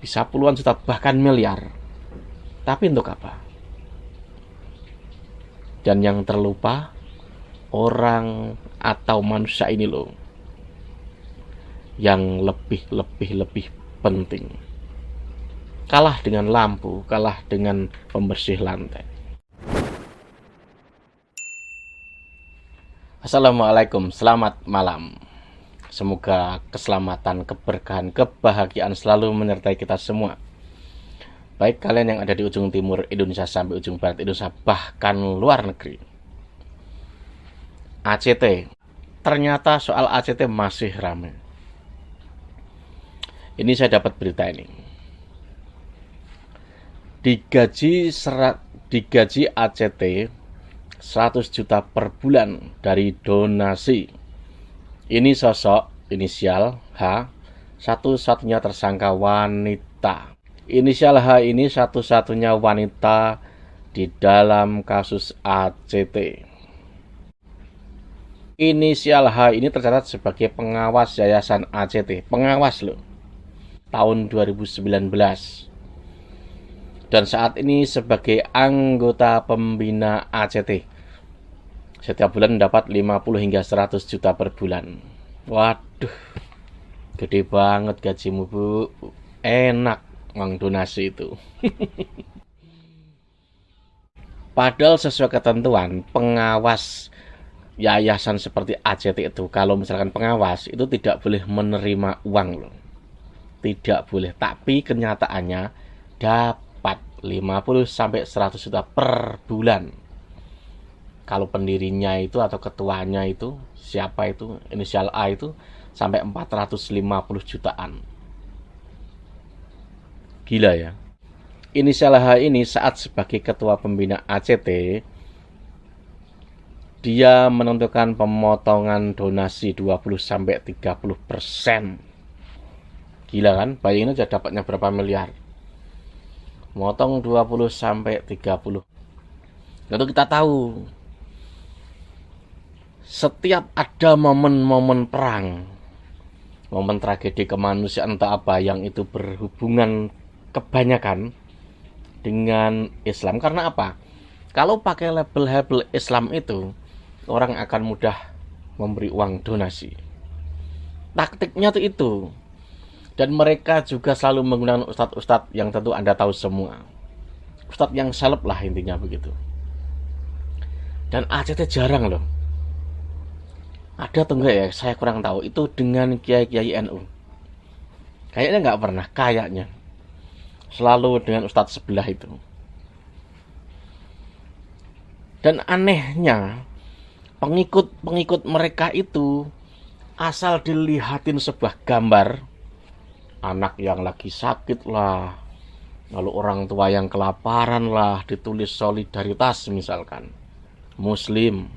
bisa puluhan juta bahkan miliar. Tapi untuk apa? Dan yang terlupa, orang atau manusia ini loh yang lebih penting. Kalah dengan lampu, kalah dengan pembersih lantai. Assalamualaikum, selamat malam. Semoga keselamatan, keberkahan, kebahagiaan selalu menyertai kita semua. Baik kalian yang ada di ujung timur Indonesia sampai ujung barat Indonesia, bahkan luar negeri. ACT, ternyata soal ACT masih ramai. Ini saya dapat berita ini. Digaji ACT 100 juta per bulan dari donasi. Ini sosok inisial H, satu-satunya tersangka wanita. Inisial H ini satu-satunya wanita di dalam kasus ACT. Inisial H ini tercatat sebagai pengawas yayasan ACT. Pengawas loh. Tahun 2019. Dan saat ini sebagai anggota pembina ACT. Setiap bulan dapat 50 hingga 100 juta per bulan. Waduh, gede banget gajimu, Bu. Enak uang donasi itu. Padahal sesuai ketentuan, pengawas yayasan seperti ACT itu, kalau misalkan pengawas, itu tidak boleh menerima uang loh. Tidak boleh. Tapi kenyataannya dapat 50 sampai 100 juta per bulan. Kalau pendirinya itu atau ketuanya itu, siapa itu, inisial A itu, sampai 450 jutaan. Gila ya. Inisial H ini saat sebagai ketua pembina ACT, dia menentukan pemotongan donasi 20 sampai 30%. Gila kan? Bayangin aja dapatnya berapa miliar. Motong 20 sampai 30. Lalu kita tahu setiap ada momen-momen perang, momen tragedi kemanusiaan atau apa yang itu berhubungan kebanyakan dengan Islam. Karena apa? Kalau pakai label-label Islam itu, orang akan mudah memberi uang donasi. Taktiknya tuh itu. Dan mereka juga selalu menggunakan ustadz-ustadz yang tentu Anda tahu semua. Ustadz yang salep lah intinya begitu. Dan ACT jarang loh. Ada atau enggak ya, saya kurang tahu. Itu dengan kiai-kiai NU. Kayaknya enggak pernah, kayaknya. Selalu dengan ustadz sebelah itu. Dan anehnya, pengikut mereka itu, asal dilihatin sebuah gambar, anak yang lagi sakit lah, lalu orang tua yang kelaparan lah, ditulis solidaritas misalkan. Muslim,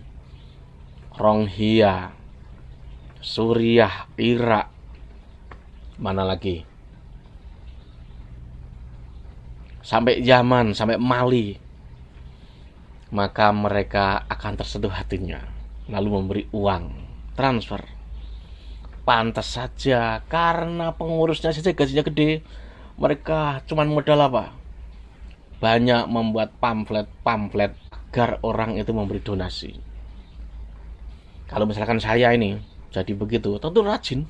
Rohingya, Suriah, Irak, mana lagi? Sampai Yaman, sampai Mali. Maka mereka akan tersentuh hatinya, lalu memberi uang, transfer. Pantas saja, karena pengurusnya saja gajinya gede. Mereka cuman modal apa? Banyak membuat pamflet agar orang itu memberi donasi. Kalau misalkan saya ini jadi begitu, tentu rajin.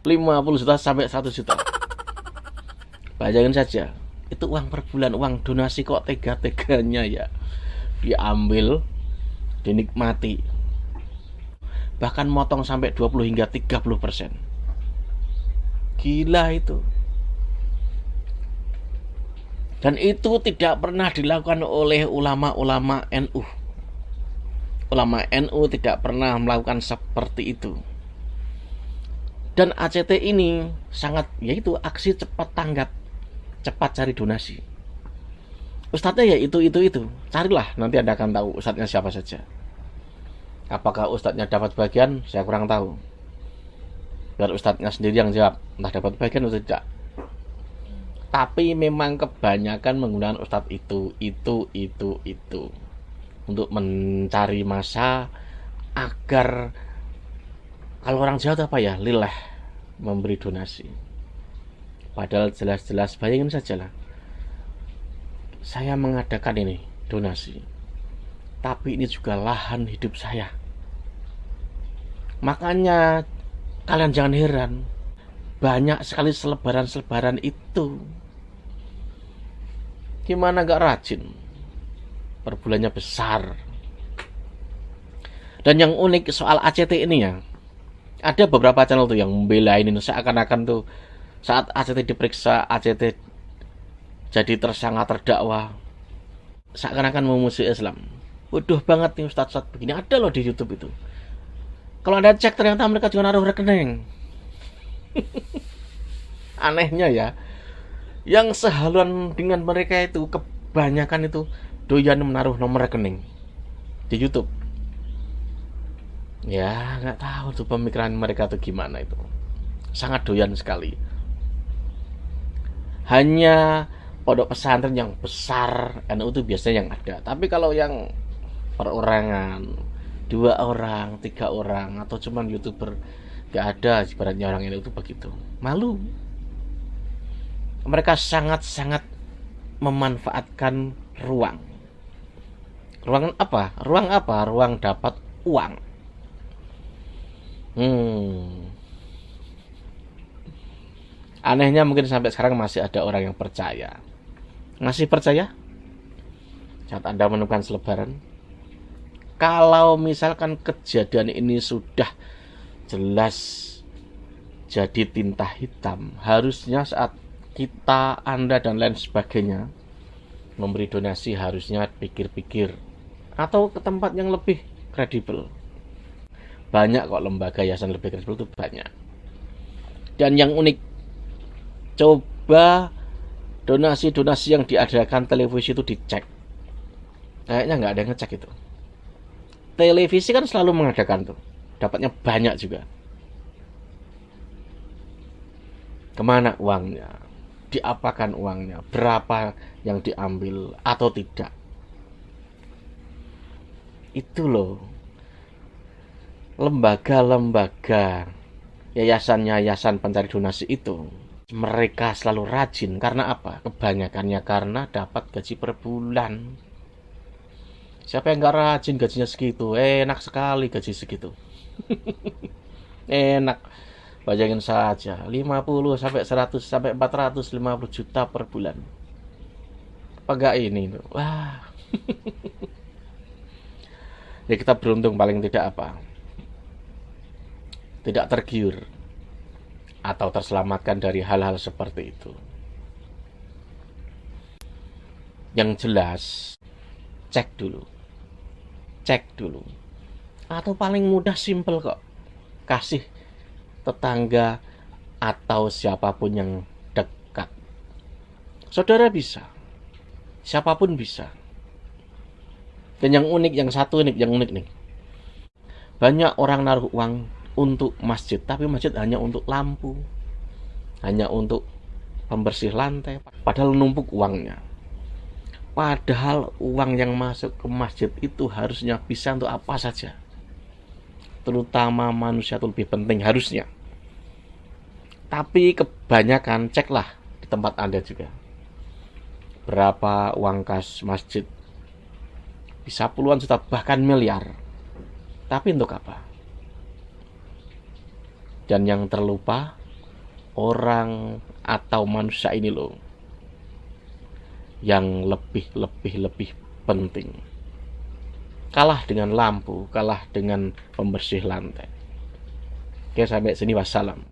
50 juta sampai 100 juta. Bayangin saja, itu uang per bulan, uang donasi kok tega-teganya ya. Diambil, dinikmati. Bahkan motong sampai 20 hingga 30%. Gila itu. Dan itu tidak pernah dilakukan oleh ulama-ulama NU. Ulama NU tidak pernah melakukan seperti itu. Dan ACT ini sangat, yaitu aksi cepat tanggap, cepat cari donasi. Ustadznya ya itu. Carilah, nanti Anda akan tahu ustadznya siapa saja. Apakah ustadznya dapat bagian? Saya kurang tahu. Biar ustadznya sendiri yang jawab, entah dapat bagian atau tidak. Tapi memang kebanyakan menggunakan ustadz itu untuk mencari masa agar, kalau orang Jawa itu apa ya, lileh memberi donasi. Padahal jelas-jelas, bayangin saja lah, saya mengadakan ini donasi, tapi ini juga lahan hidup saya. Makanya kalian jangan heran, banyak sekali selebaran-selebaran itu. Gimana gak rajin? Per bulannya besar. Dan yang unik soal ACT ini ya, ada beberapa channel tuh yang membelain ini, seakan-akan tuh saat ACT diperiksa, ACT jadi tersangka terdakwa, seakan-akan memusuhi Islam. Bodoh banget nih ustadz-ustadz begini, ada loh di YouTube itu. Kalau Anda cek ternyata mereka juga naruh rekening. Anehnya ya, yang sehaluan dengan mereka itu kebanyakan itu doyan menaruh nomor rekening di YouTube. Ya nggak tahu tuh pemikiran mereka tuh gimana itu. Sangat doyan sekali. Hanya pondok pesantren yang besar NU itu biasanya yang ada. Tapi kalau yang perorangan, 2 orang, 3 orang, atau cuman YouTuber, gak ada ibaratnya orang ini itu begitu. Malu. Mereka sangat-sangat memanfaatkan ruang. Ruang apa? Ruang apa? Ruang dapat uang. Anehnya mungkin sampai sekarang masih ada orang yang percaya. Masih percaya? Saat Anda menemukan selebaran, kalau misalkan kejadian ini sudah jelas jadi tinta hitam, harusnya saat kita, Anda, dan lain sebagainya memberi donasi harusnya pikir-pikir atau ke tempat yang lebih kredibel. Banyak kok lembaga yayasan lebih kredibel itu banyak. Dan yang unik, coba donasi-donasi yang diadakan televisi itu dicek. Kayaknya nggak ada yang ngecek itu. Televisi kan selalu mengadakan tuh, dapatnya banyak juga. Kemana uangnya? Diapakan uangnya? Berapa yang diambil atau tidak? Itu loh, lembaga-lembaga, yayasan-yayasan pencari donasi itu, mereka selalu rajin. Karena apa? Kebanyakannya karena dapat gaji per bulan. Siapa yang gak rajin gajinya segitu? Enak sekali gaji segitu. Enak. Bayangin saja, 50 sampai 100 sampai 450 juta per bulan. Apa gak ini? Wah. Ya kita beruntung paling tidak apa? Tidak tergiur atau terselamatkan dari hal-hal seperti itu. Yang jelas, cek dulu. Atau paling mudah, simple kok, kasih tetangga atau siapapun yang dekat. Saudara bisa, siapapun bisa. Dan yang unik, yang unik nih, banyak orang naruh uang untuk masjid, tapi masjid hanya untuk lampu, hanya untuk pembersih lantai, padahal numpuk uangnya. Padahal uang yang masuk ke masjid itu harusnya bisa untuk apa saja, terutama manusia itu lebih penting harusnya. Tapi kebanyakan, ceklah di tempat Anda juga, berapa uang kas masjid, bisa puluhan juta bahkan miliar, tapi untuk apa? Dan yang terlupa, orang atau manusia ini loh, yang lebih penting. Kalah dengan lampu, kalah dengan pembersih lantai. Oke, sampai sini, wassalam.